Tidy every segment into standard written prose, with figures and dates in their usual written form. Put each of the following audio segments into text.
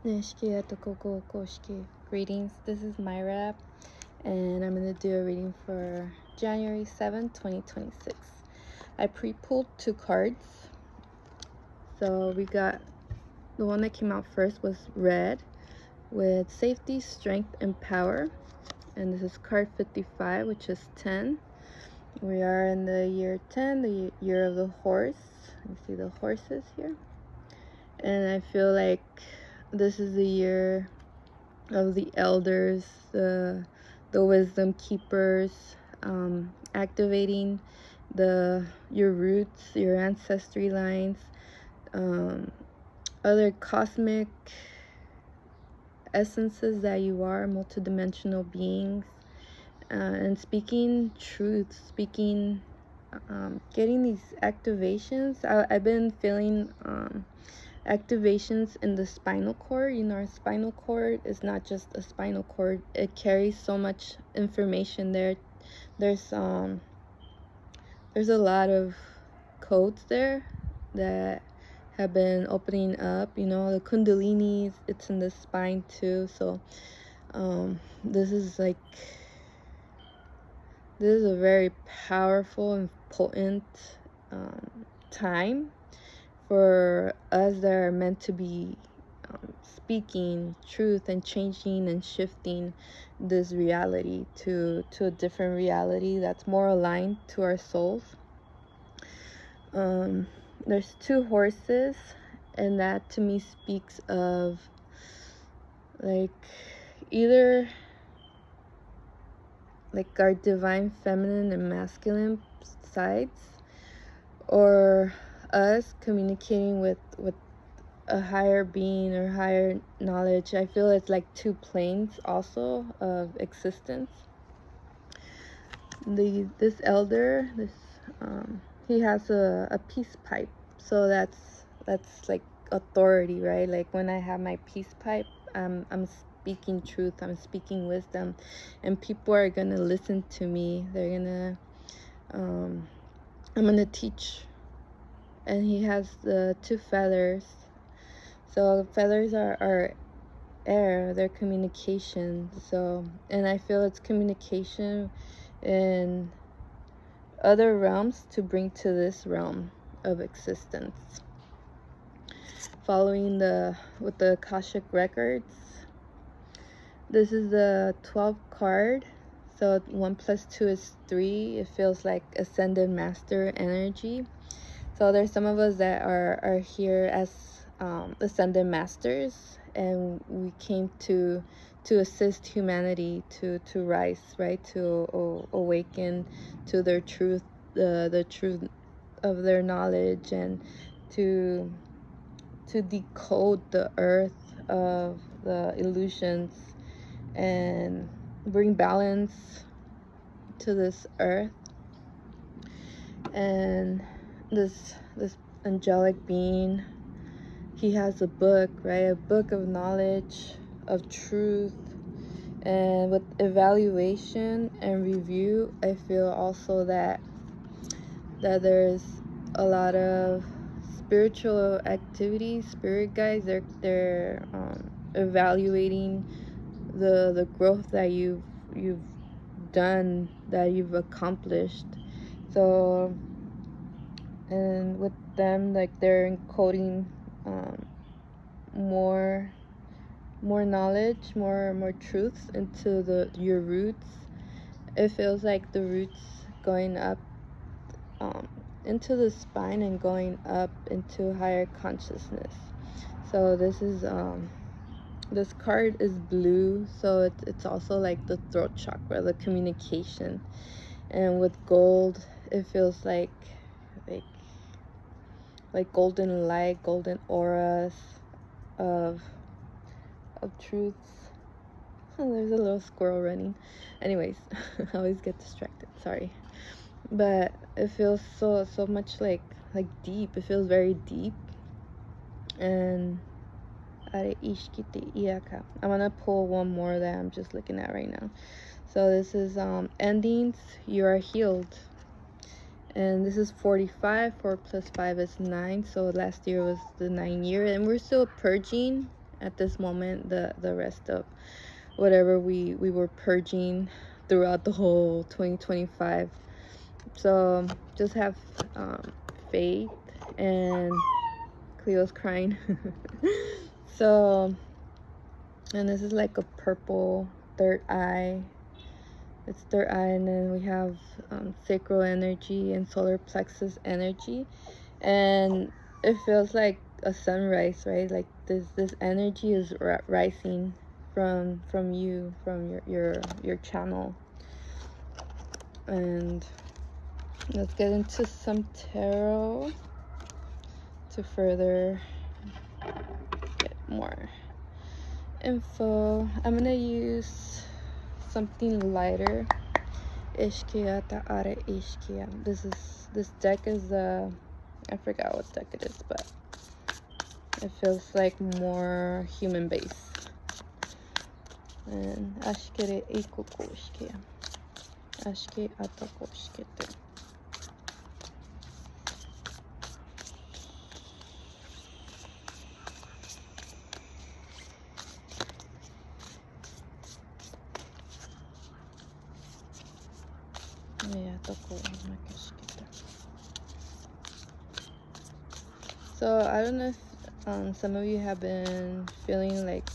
Greetings, this is Myra, and I'm going to do a reading for January 7th, 2026. I pre-pulled 2 cards. So we got the one that came out first was red with safety, strength, and power. And this is card 55, which is 10. We are in the year 10, the year of the horse. You see the horses here. And I feel like this is the year of the elders, the wisdom keepers, activating your roots, your ancestry lines, other cosmic essences that you are, multidimensional beings, and speaking truth, getting these activations. I've been feeling activations in the spinal cord. Our spinal cord is not just a spinal cord, it carries so much information there. There's a lot of codes there that have been opening up. The kundalinis, it's in the spine too. So this is a very powerful and potent time for us that are meant to be speaking truth and changing and shifting this reality to a different reality that's more aligned to our souls. There's 2 horses, and that to me speaks of either our divine feminine and masculine sides, or us communicating with a higher being or higher knowledge. I feel it's like 2 planes also of existence. This elder, he has a peace pipe, so that's like authority, right? Like when I have my peace pipe, I'm speaking truth, I'm speaking wisdom, and people are gonna listen to me. They're gonna I'm gonna teach. And he has the 2 feathers. So feathers are air, they're communication. And I feel it's communication in other realms to bring to this realm of existence. Following with the Akashic records, this is the 12th card. So 1 + 2 is 3. It feels like ascended master energy. So there's some of us that are here as ascended masters, and we came to assist humanity to rise, right? To awaken to their truth, the truth of their knowledge, and to decode the earth of the illusions and bring balance to this earth. And this angelic being, he has a book, right? A book of knowledge, of truth, and with evaluation and review, I feel also that there's a lot of spiritual activities. Spirit guides, they're evaluating the growth that you've done, that you've accomplished. So, and with them, they're encoding more knowledge, more truths into your roots. It feels like the roots going up into the spine and going up into higher consciousness. So this is this card is blue, so it's also like the throat chakra, the communication. And with gold, it feels like golden light, golden auras of truths. There's a little squirrel running. Anyways, I always get distracted, sorry. But it feels so much like deep. It feels very deep. And I'm gonna pull one more that I'm just looking at right now. So this is endings, you are healed. And this is 45. 4 + 5 is 9. So last year was the 9 year, and we're still purging at this moment the rest of whatever we were purging throughout the whole 2025. So just have faith. And Cleo's crying. So, and this is like a purple third eye. It's third eye, and then we have sacral energy and solar plexus energy, and it feels like a sunrise, right? Like this energy is rising from you, from your channel. And let's get into some tarot to further get more info. I'm gonna use something lighter. Ishkia Ta'are Ishkia. This deck is I forgot what deck it is, but it feels like more human based. And Ashkere Ikuko Ishkia. Ashke Atako Ishkete. So I don't know if some of you have been feeling like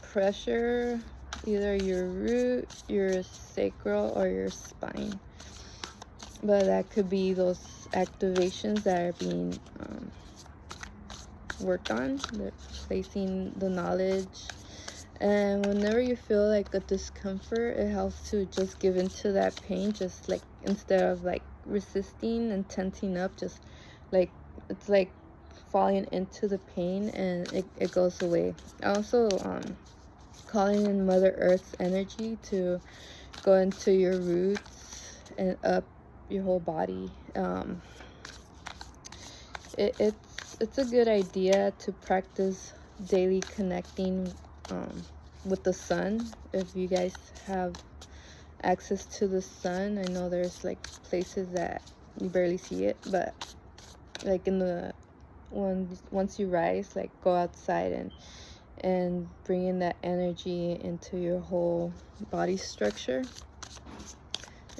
pressure, either your root, your sacral, or your spine. But that could be those activations that are being worked on. They're placing the knowledge. And whenever you feel like a discomfort, it helps to just give into that pain, just like instead of like resisting and tensing up, just like it's like falling into the pain, and it goes away. Also calling in Mother Earth's energy to go into your roots and up your whole body. It's a good idea to practice daily connecting with the sun. If you guys have access to the sun, I know there's like places that you barely see it, but like in the once you rise, like go outside and bring in that energy into your whole body structure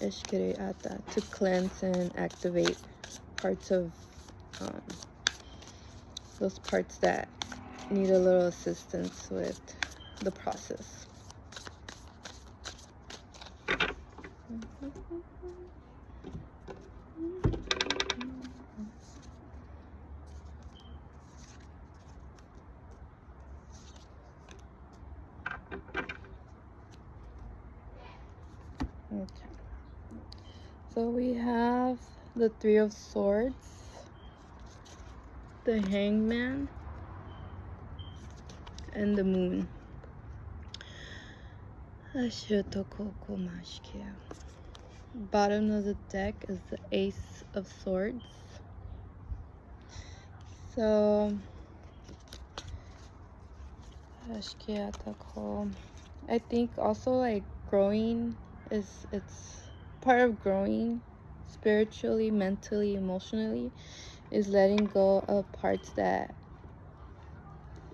to cleanse and activate parts of those parts that need a little assistance with the process. Okay. So we have the Three of Swords, the Hangman, and the Moon. Bottom of the deck is the Ace of Swords. So I think also like growing it's part of growing spiritually, mentally, emotionally, is letting go of parts that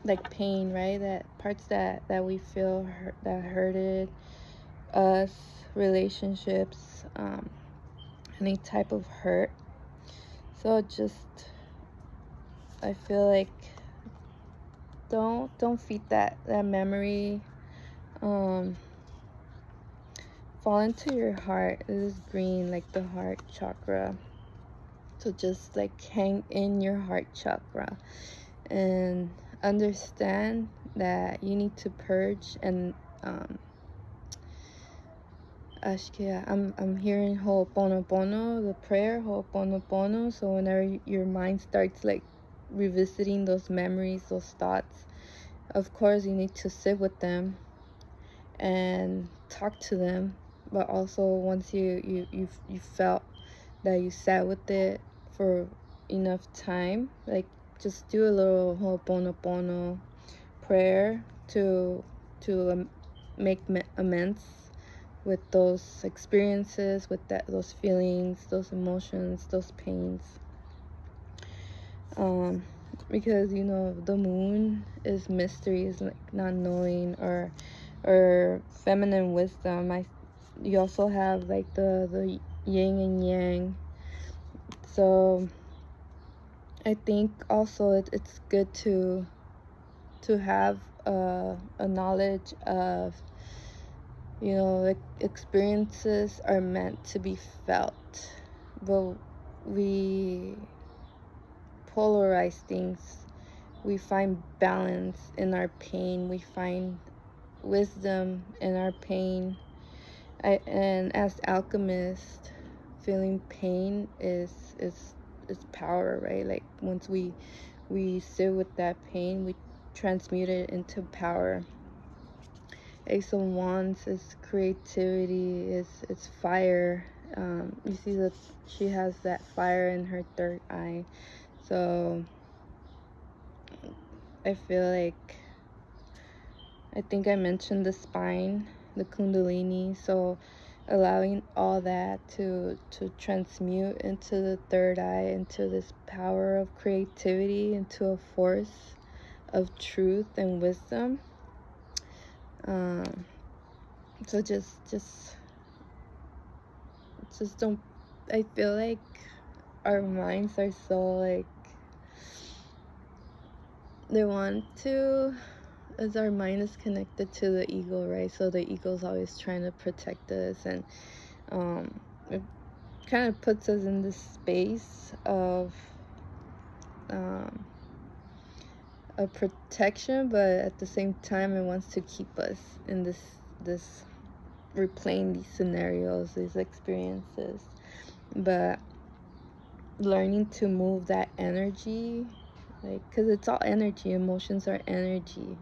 like pain, right? That parts that we feel that hurted us, relationships, any type of hurt. So just I feel like don't feed that memory. Fall into your heart. This is green, like the heart chakra. So just like hang in your heart chakra and understand that you need to purge. And I'm hearing Ho'oponopono, the prayer Ho'oponopono. So whenever your mind starts like revisiting those memories, those thoughts, of course you need to sit with them and talk to them. But also once you felt that you sat with it for enough time, like just do a little Ho'oponopono prayer to make amends with those experiences, with those feelings, those emotions, those pains. because the moon is mystery, is like not knowing, or feminine wisdom. You also have like the yin and yang. So I think also it's good to have a knowledge of, like, experiences are meant to be felt, but we polarize things. We find balance in our pain. We find wisdom in our pain. And as alchemists, feeling pain is power, right? Like, once we sit with that pain, we transmute it into power. Ace of Wands is creativity, it's fire. You see that she has that fire in her third eye. So I feel like, I think I mentioned the spine, the Kundalini. So allowing all that to transmute into the third eye, into this power of creativity, into a force of truth and wisdom. So just don't, I feel like our minds are so, like, they want to, as our mind is connected to the ego, right? So the ego's always trying to protect us, and it kind of puts us in this space of protection, but at the same time it wants to keep us in this replaying these scenarios, these experiences. But learning to move that energy, like, because it's all energy, emotions are energy.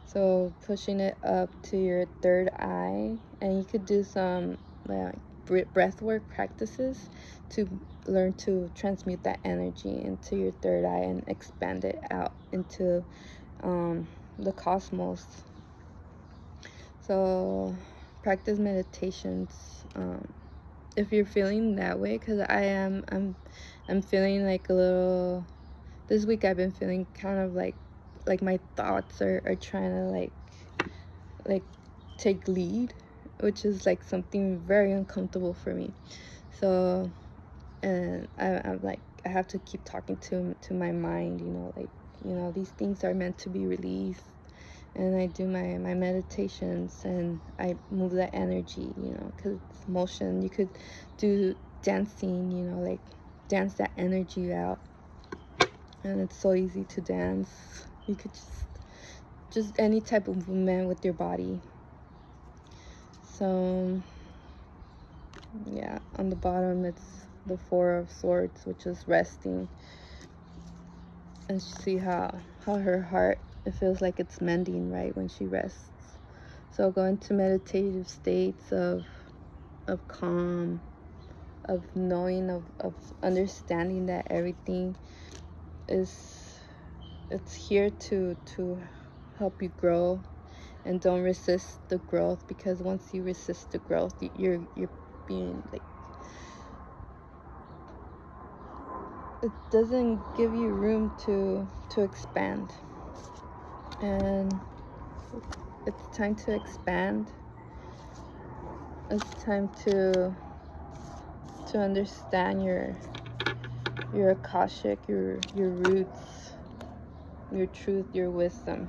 So pushing it up to your third eye, and you could do some like breath work practices to learn to transmute that energy into your third eye and expand it out into the cosmos. So practice meditations if you're feeling that way, because I'm feeling like a little, this week I've been feeling kind of like my thoughts are trying to like take lead, which is like something very uncomfortable for me. So, and I'm like, I have to keep talking to my mind, these things are meant to be released. And I do my meditations, and I move that energy, because it's motion. You could do dancing, like dance that energy out. And it's so easy to dance. You could just any type of movement with your body. So yeah, on the bottom it's the Four of Swords, which is resting. And see how her heart, it feels like it's mending right when she rests. So go into meditative states of calm, of knowing, of understanding that everything it's here to help you grow. And don't resist the growth, because once you resist the growth, you're being like, it doesn't give you room to expand. And it's time to expand. It's time to understand your Akashic, your roots, your truth, your wisdom.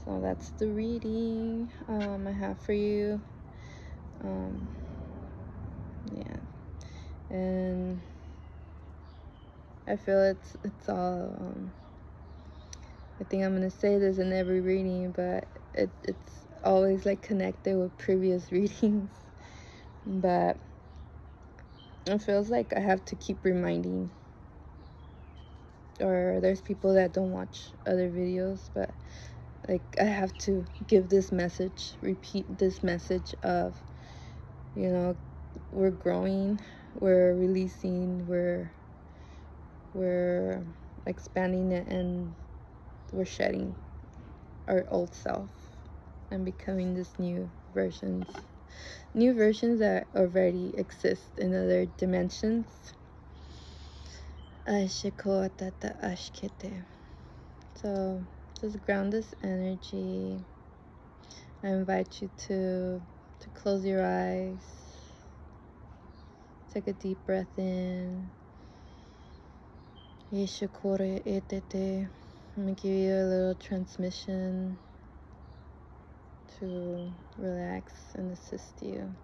So that's the reading I have for you. Yeah, and I feel it's all. I think I'm gonna say this in every reading, but it's always like connected with previous readings. But it feels like I have to keep reminding. Or there's people that don't watch other videos, but like, I have to give this message, repeat this message of, we're growing, we're releasing, we're expanding it, and we're shedding our old self and becoming this new versions that already exist in other dimensions. Ashikotata ashkete. So just ground this energy. I invite you to close your eyes. Take a deep breath in. Yeshikore etete. I'm going to give you a little transmission to relax and assist you.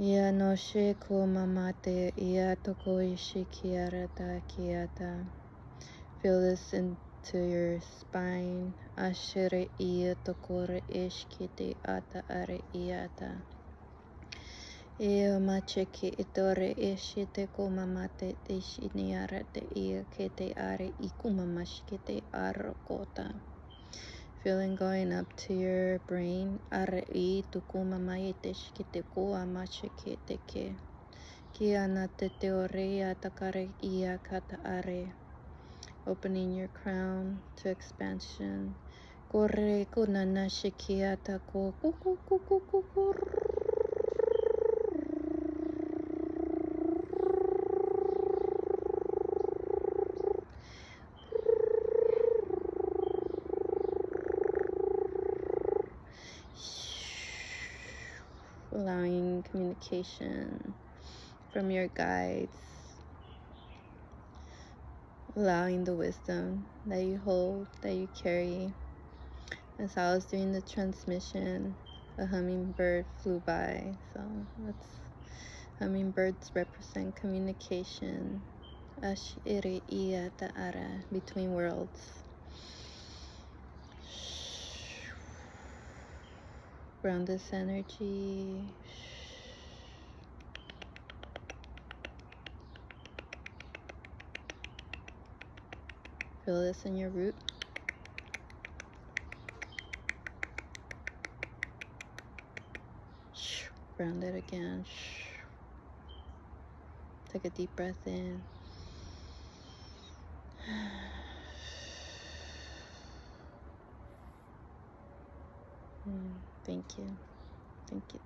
Ia no sheko mamate ia toko ishi kiarata kiata. Feel this into your spine. Ashere ia tokore ishkite ata are iata. Ia macheke itore ishite ko mamate ishiniarate ia kete are ikumamashkite arokota. Feeling going up to your brain. Are I tukuma mayeteshkite ko amachekete ke. Kia nate teore atakare ia kata are. Opening your crown to expansion. Korre kunana shikiata ko kuku. Allowing communication from your guides. Allowing the wisdom that you hold, that you carry. As I was doing the transmission, a hummingbird flew by. So hummingbirds represent communication. Ashire ia ta'ara, between worlds. Ground this energy. Feel this in your root. Ground it again. Take a deep breath in. Thank you. Thank you.